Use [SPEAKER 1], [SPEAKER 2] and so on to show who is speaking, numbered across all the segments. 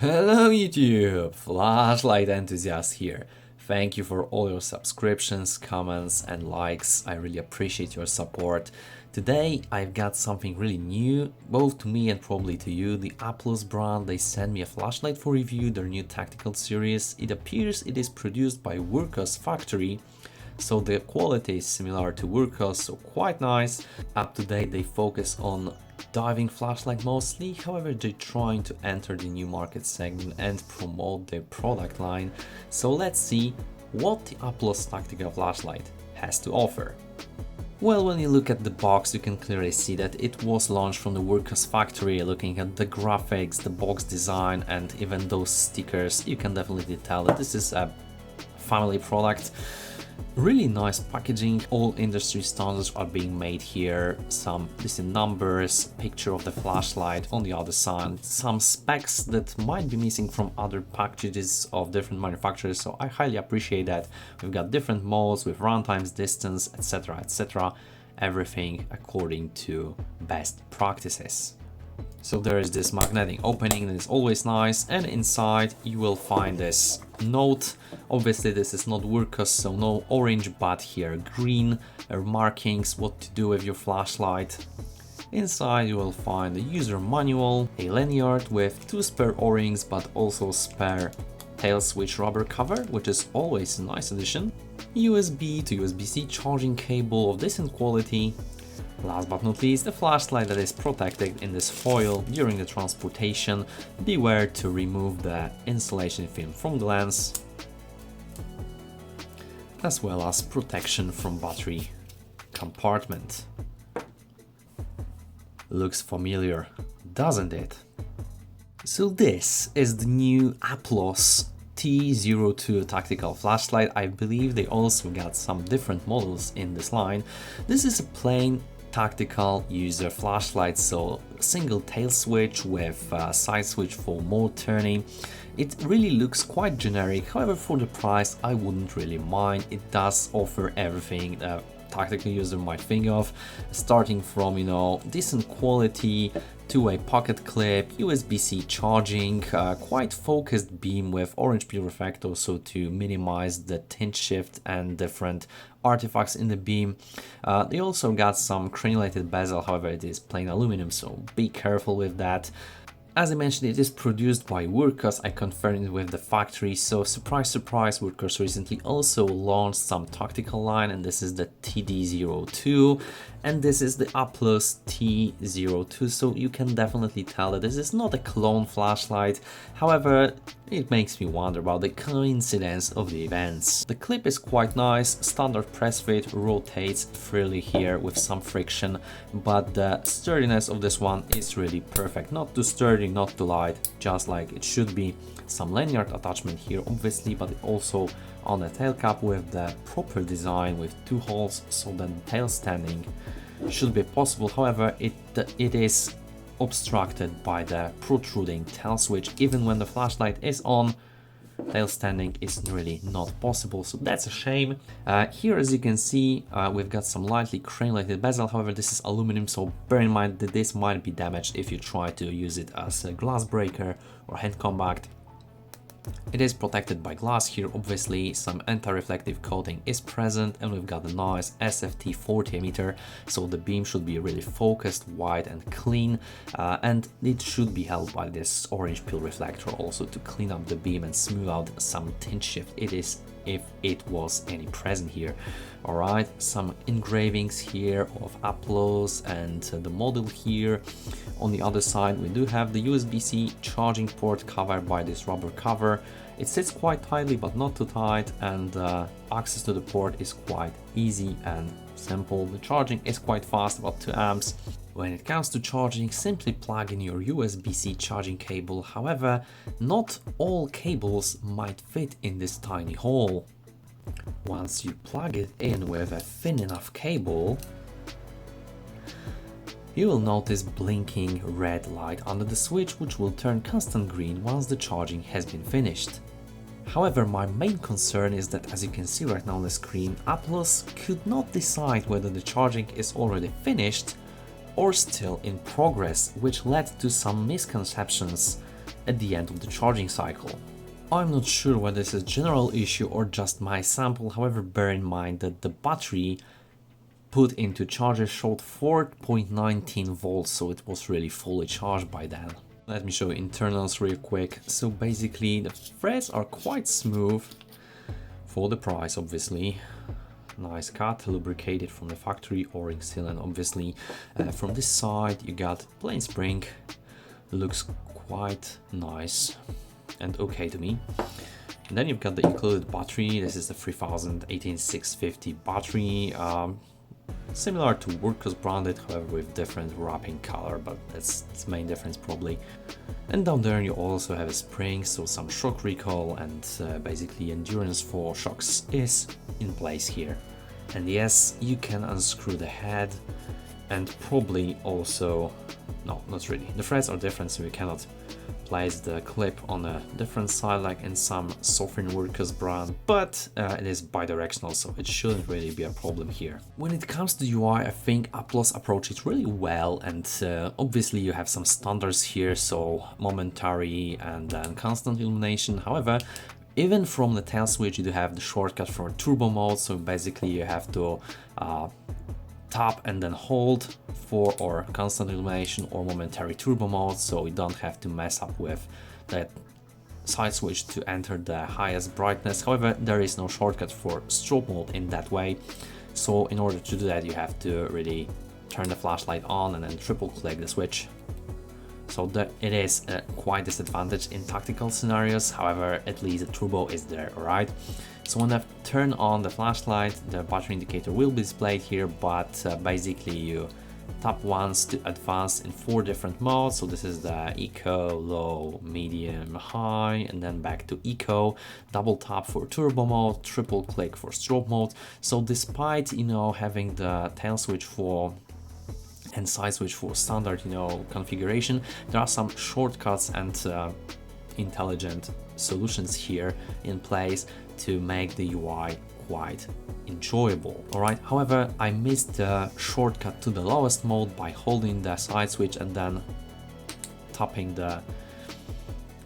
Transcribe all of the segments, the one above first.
[SPEAKER 1] Hello YouTube, Flashlight Enthusiast here. Thank you for all your subscriptions, comments and likes. I really appreciate your support. Today I've got something really new, both to me and probably to you. The Aplos brand, they sent me a flashlight for review, their new tactical series. It appears it is produced by Factory, so the quality is similar to Wurkos, so quite nice. Up to date they focus on diving flashlight mostly, however they're trying to enter the new market segment and promote their product line. So let's see what the Aplos tactical flashlight has to offer. Well, when you look at the box, you can clearly see that it was launched from the Wurkos factory. Looking at the graphics, the box design and even those stickers, you can definitely tell that this is a family product. Really nice packaging, all industry standards are being made here, some decent numbers, picture of the flashlight on the other side, some specs that might be missing from other packages of different manufacturers, so I highly appreciate that. We've got different modes with runtimes, distance, etc, everything according to best practices. So there is this magnetic opening that is always nice, and inside you will find this note. Obviously this is not Wurkos, so no orange, but here green markings, what to do with your flashlight. Inside you will find the user manual, a lanyard with 2 spare O-rings but also spare tail switch rubber cover, which is always a nice addition. USB to USB-C charging cable of decent quality. Last but not least, a flashlight that is protected in this foil during the transportation. Beware to remove the insulation film from the lens, as well as protection from battery compartment. Looks familiar, doesn't it? So this is the new Aplos T02 tactical flashlight. I believe they also got some different models in this line. This is a plain tactical user flashlight, so single tail switch with side switch for more turning. It really looks quite generic, however for the price I wouldn't really mind. It does offer everything a tactical user might think of, starting from decent quality to a pocket clip, USB-C charging, quite focused beam with orange peel reflector, so to minimize the tint shift and different artifacts in the beam. They also got some crenulated bezel, however it is plain aluminum, so be careful with that. As I mentioned, it is produced by Wurkos. I confirmed it with the factory, so surprise surprise, Wurkos recently also launched some tactical line, and this is the TD02 and this is the Aplos T02, so you can definitely tell that this is not a clone flashlight. However, it makes me wonder about the coincidence of the events. The clip is quite nice, standard press fit, rotates freely here with some friction, but the sturdiness of this one is really perfect. Not too sturdy, not too light, just like it should be. Some lanyard attachment here obviously, but also on the tail cap with the proper design with 2 holes, so that the tail standing should be possible. However, it is obstructed by the protruding tail switch. Even when the flashlight is on, tail standing is really not possible, so that's a shame. Here, as you can see, we've got some lightly crenulated bezel. However, this is aluminum, so bear in mind that this might be damaged if you try to use it as a glass breaker or hand compact. It is protected by glass here, obviously some anti-reflective coating is present, and we've got a nice SFT40 emitter, so the beam should be really focused, wide and clean, and it should be held by this orange peel reflector also to clean up the beam and smooth out some tint shift if it was any present here. Alright, some engravings here of Aplos and the model here. On the other side we do have the USB-C charging port covered by this rubber cover. It sits quite tightly but not too tight, and access to the port is quite easy and simple. The charging is quite fast, about 2 amps. When it comes to charging, simply plug in your USB-C charging cable. However, not all cables might fit in this tiny hole. Once you plug it in with a thin enough cable, you will notice blinking red light under the switch, which will turn constant green once the charging has been finished. However, my main concern is that, as you can see right now on the screen, Aplos could not decide whether the charging is already finished or still in progress, which led to some misconceptions at the end of the charging cycle. I'm not sure whether this is a general issue or just my sample, however bear in mind that the battery put into charger showed 4.19 volts, so it was really fully charged by then. Let me show you internals real quick. So basically the threads are quite smooth for the price, obviously. Nice cut, lubricated from the factory, O-ring seal, and obviously from this side you got plain spring. Looks quite nice and okay to me. And then you've got the included battery. This is the 3000 battery, similar to Workhorse branded, however with different wrapping color, but that's its main difference probably. And down there you also have a spring, so some shock recall and basically endurance for shocks is in place here. And yes, you can unscrew the head and probably also, no, not really. The threads are different, so you cannot place the clip on a different side like in some sovereign Workhorse brand, but it is bidirectional, so it shouldn't really be a problem here. When it comes to UI, I think Aplos approached it really well, and obviously you have some standards here, so momentary and then constant illumination. However, even from the tail switch you do have the shortcut for turbo mode, so basically you have to tap and then hold for or constant illumination or momentary turbo mode, so you don't have to mess up with that side switch to enter the highest brightness. However, there is no shortcut for strobe mode in that way, so in order to do that you have to really turn the flashlight on and then triple click the switch. So it is quite disadvantage in tactical scenarios, however at least the turbo is there, alright? So when I turn on the flashlight, the battery indicator will be displayed here, but basically you tap once to advance in 4 different modes. So this is the eco, low, medium, high, and then back to eco. Double tap for turbo mode, triple click for strobe mode. So despite, you know, having the tail switch for and side switch for standard, you know, configuration, there are some shortcuts and intelligent solutions here in place to make the UI quite enjoyable. Alright, however, I missed the shortcut to the lowest mode by holding the side switch and then tapping the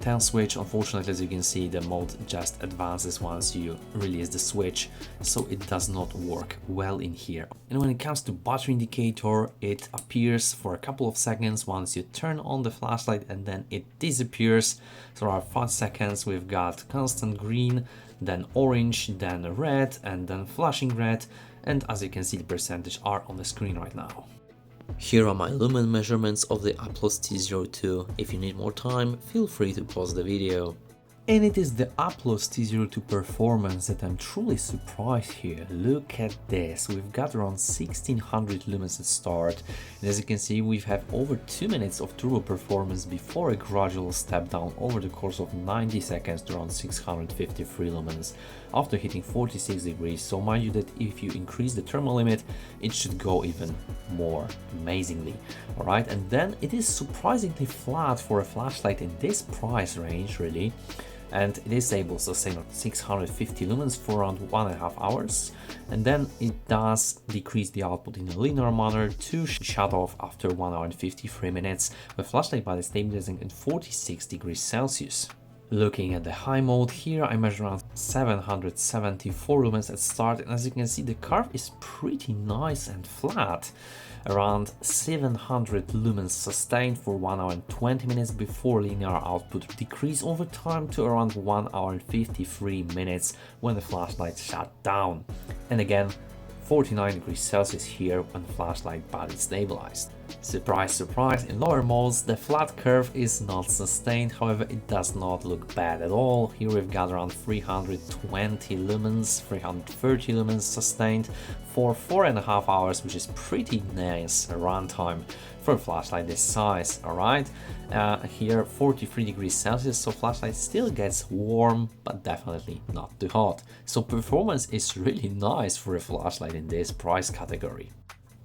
[SPEAKER 1] tail switch. Unfortunately, as you can see, the mode just advances once you release the switch, so it does not work well in here. And when it comes to battery indicator, it appears for a couple of seconds once you turn on the flashlight and then it disappears. So around 5 seconds we've got constant green, then orange, then red, and then flashing red, and as you can see the percentage are on the screen right now. Here are my lumen measurements of the Aplos T02. If you need more time, feel free to pause the video. And it is the Aplos T02 performance that I'm truly surprised here. Look at this, we've got around 1600 lumens at start, and as you can see we have over 2 minutes of turbo performance before a gradual step down over the course of 90 seconds to around 653 lumens after hitting 46 degrees. So mind you that if you increase the thermal limit, it should go even more amazingly. Alright, and then it is surprisingly flat for a flashlight in this price range really. And it is able to sustain 650 lumens for around 1.5 hours, and then it does decrease the output in a linear manner to shut off after 1 hour and 53 minutes with flashlight body stabilizing at 46 degrees Celsius. Looking at the high mode here, I measure around 774 lumens at start, and as you can see the curve is pretty nice and flat. Around 700 lumens sustained for 1 hour and 20 minutes before linear output decrease over time to around 1 hour and 53 minutes when the flashlight shut down. And again, 49 degrees Celsius here when flashlight body stabilized. Surprise, surprise, in lower modes the flat curve is not sustained, however it does not look bad at all. Here we've got around 320 lumens, 330 lumens sustained for 4.5 hours, which is pretty nice runtime for a flashlight this size. Alright, here 43 degrees Celsius, so flashlight still gets warm but definitely not too hot. So performance is really nice for a flashlight in this price category.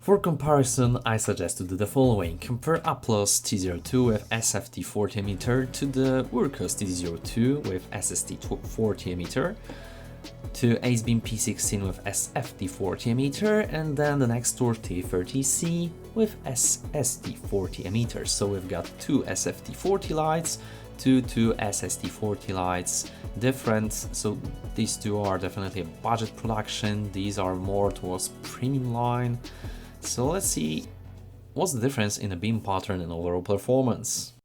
[SPEAKER 1] For comparison, I suggest to do the following. Compare Aplos T02 with SFT40 emitter to the Workhorse T02 with SFT40 emitter, to AceBeam P16 with SFT40 emitter, and then the next door T30C with SFT40 emitters. So we've got 2 SFT40 lights two SFT40 lights, different. So these two are definitely a budget production. These are more towards premium line. So let's see what's the difference in the beam pattern and overall performance.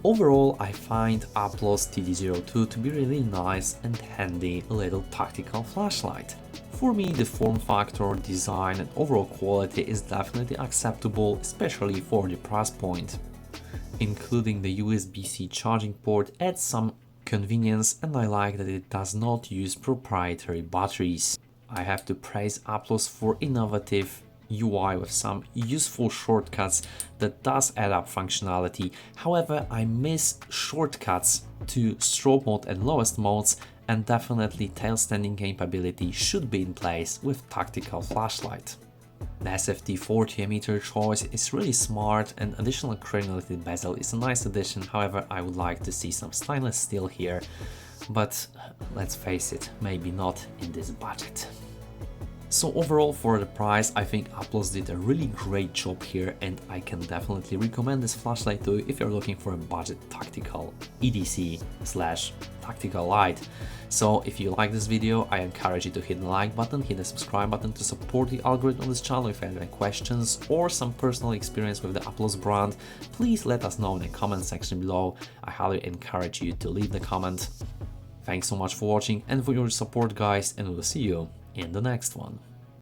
[SPEAKER 1] Overall, I find Aplos T02 to be really nice and handy little tactical flashlight. For me, the form factor, design and overall quality is definitely acceptable, especially for the price point. Including the USB-C charging port adds some convenience, and I like that it does not use proprietary batteries. I have to praise Aplos for innovative UI with some useful shortcuts that does add up functionality. However, I miss shortcuts to strobe mode and lowest modes, and definitely tail standing capability should be in place with tactical flashlight. The SFT40 emitter choice is really smart, and additional crenulated bezel is a nice addition. However, I would like to see some stainless steel here, but let's face it, maybe not in this budget. So overall, for the price, I think Aplos did a really great job here, and I can definitely recommend this flashlight to you if you're looking for a budget tactical EDC / tactical light. So if you like this video, I encourage you to hit the like button, hit the subscribe button to support the algorithm of this channel. If you have any questions or some personal experience with the Aplos brand, please let us know in the comment section below. I highly encourage you to leave the comment. Thanks so much for watching and for your support, guys, and we'll see you in the next one.